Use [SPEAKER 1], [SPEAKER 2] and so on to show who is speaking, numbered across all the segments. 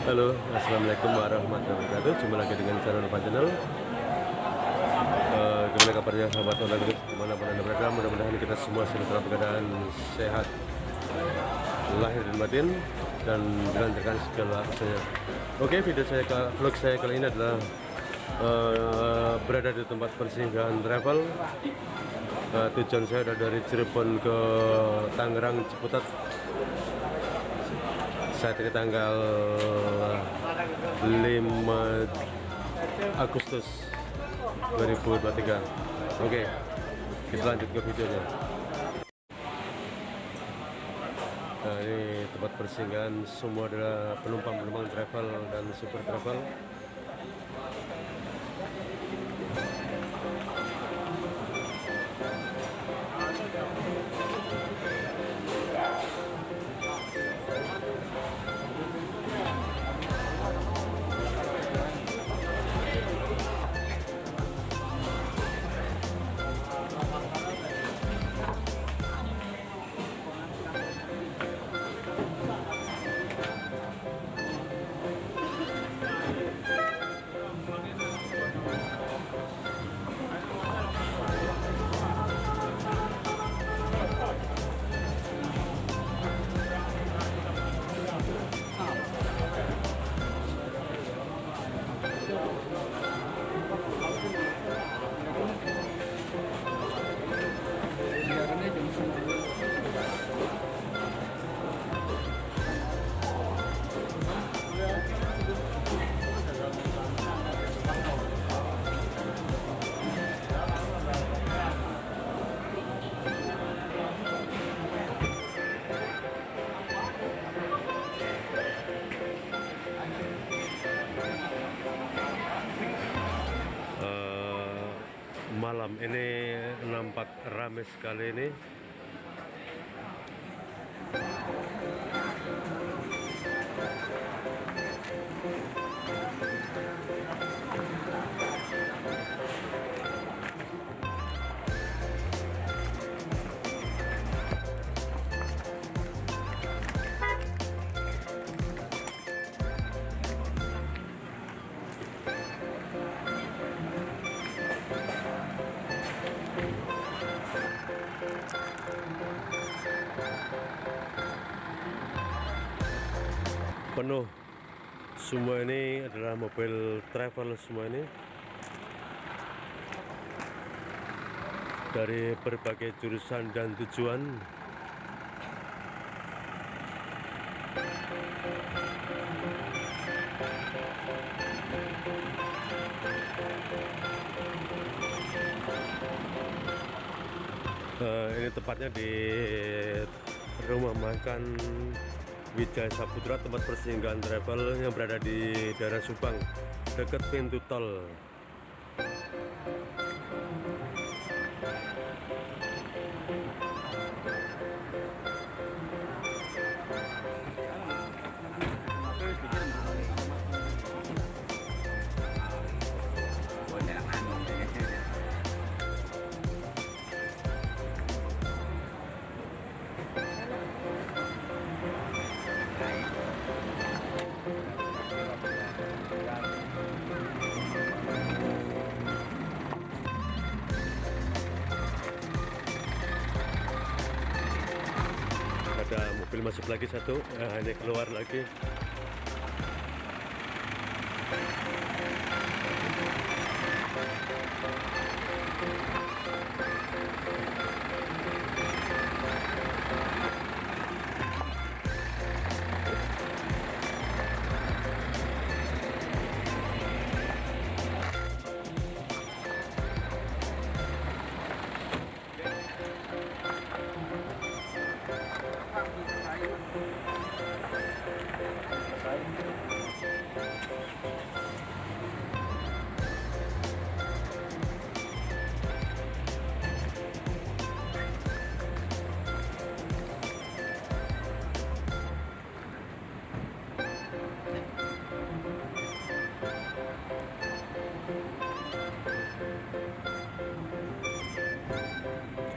[SPEAKER 1] Halo, assalamualaikum warahmatullahi wabarakatuh. Jumpa lagi dengan channel Depan Channel. Gimana kabarnya sahabat online terus dimanapun anda berada? Mudah-mudahan kita semua selalu dalam keadaan sehat, lahir dan batin, dan dilancarkan segala urusannya. Oke, vlog saya kali ini adalah berada di tempat persinggahan travel. Tujuan saya adalah dari Cirebon ke Tangerang Ciputat. Saat ini tanggal 5 Agustus 2023. Oke, kita lanjut ke videonya. Nah, ini tempat persinggahan semua adalah penumpang travel dan super travel. Malam ini nampak ramai sekali ini. Penuh semua, ini adalah mobil travel semua ini dari berbagai jurusan dan tujuan. Ini tepatnya di rumah makan Wijaya Saputra, tempat persinggahan travel yang berada di daerah Subang, dekat pintu tol. Ada mobil masuk lagi satu, ini keluar lagi.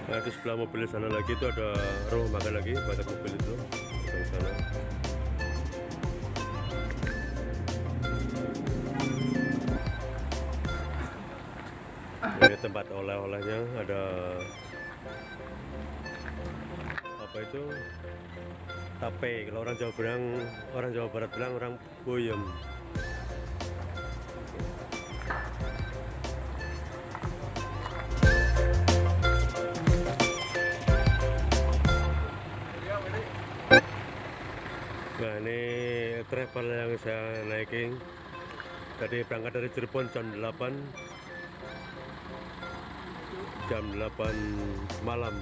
[SPEAKER 1] Nah, di sebelah mobil sana lagi itu ada rumah makan lagi, banyak mobil itu di sana. Ini tempat oleh-olehnya, ada apa itu, tape. Kalau orang Jawa Barat bilang orang puyem. Nah, ini travel yang saya naikin. Tadi berangkat dari Cirebon jam 8 malam.